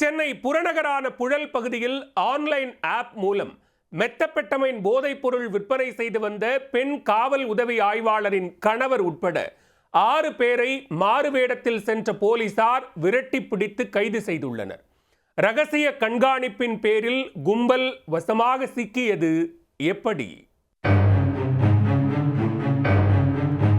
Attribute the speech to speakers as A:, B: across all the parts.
A: சென்னை புறநகரான புழல் பகுதியில் online app மூலம் மெத்தப்பெட்டமைன் போதைப் பொருள் விற்பனை செய்து வந்த பெண் காவல் உதவி ஆய்வாளரின் கணவர் உட்பட 6 பேரை மாறுவேடத்தில் சென்ற போலீசார் விரட்டி பிடித்து கைது செய்துள்ளனர். ரகசிய கண்காணிப்பின் பேரில் கும்பல் வசமாக சிக்கியது எப்படி?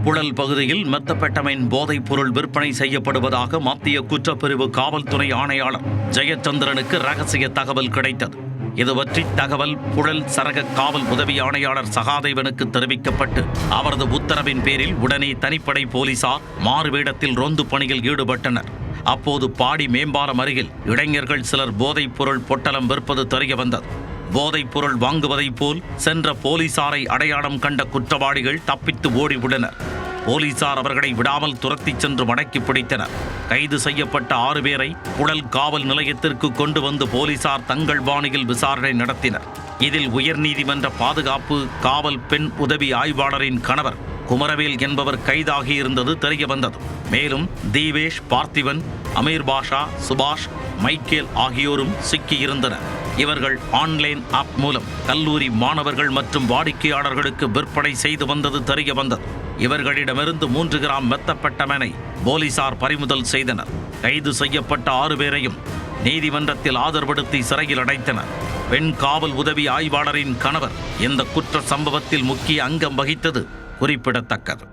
B: புழல் பகுதியில் மெத்தப்பெட்டமைன் போதைப் பொருள் விற்பனை செய்யப்படுவதாக மத்திய குற்றப்பிரிவு காவல்துறை ஆணையாளர் ஜெயச்சந்திரனுக்கு ரகசிய தகவல் கிடைத்தது. இதுபற்றி தகவல் புழல் சரக காவல் உதவி ஆணையாளர் சகாதேவனுக்கு தெரிவிக்கப்பட்டு அவரது உத்தரவின் பேரில் உடனே தனிப்படை போலீசார் மாறுவேடத்தில் ரோந்து பணியில் ஈடுபட்டனர். அப்போது பாடி மேம்பாலம் அருகில் இளைஞர்கள் சிலர் போதைப் பொருள் பொட்டலம் விற்பது தெரிய வந்தது. போதைப் பொருள் வாங்குவதைப் போல் சென்ற போலீசாரை அடையாளம் கண்ட குற்றவாளிகள் தப்பித்து ஓடிவிட்டனர். போலீசார் அவர்களை விடாமல் துரத்திச் சென்று மடக்கி பிடித்தனர். கைது செய்யப்பட்ட 6 பேரை புழல் காவல் நிலையத்திற்கு கொண்டு வந்து போலீசார் தங்கள் பாணியில் விசாரணை நடத்தினர். இதில் உயர்நீதிமன்ற பாதுகாப்பு காவல் பெண் உதவி ஆய்வாளரின் கணவர் குமரவேல் என்பவர் கைதாகியிருந்தது தெரிய வந்தது. மேலும் தீவேஷ், பார்த்திபன், அமீர் பாஷா, சுபாஷ், மைக்கேல் ஆகியோரும் சிக்கியிருந்தனர். இவர்கள் ஆன்லைன் ஆப் மூலம் கல்லூரி மாணவர்கள் மற்றும் வாடிக்கையாளர்களுக்கு விற்பனை செய்து வந்தது தெரிய வந்தது. இவர்களிடமிருந்து 3 கிராம் மெத்தப்பெட்டமைனை போலீசார் பறிமுதல் செய்தனர். கைது செய்யப்பட்ட 6 பேரையும் நீதிமன்றத்தில் ஆஜர்படுத்தி சிறையில் அடைத்தனர். பெண் காவல் உதவி ஆய்வாளரின் கணவர் இந்த குற்ற சம்பவத்தில் முக்கிய அங்கம் வகித்தது குறிப்பிடத்தக்கது.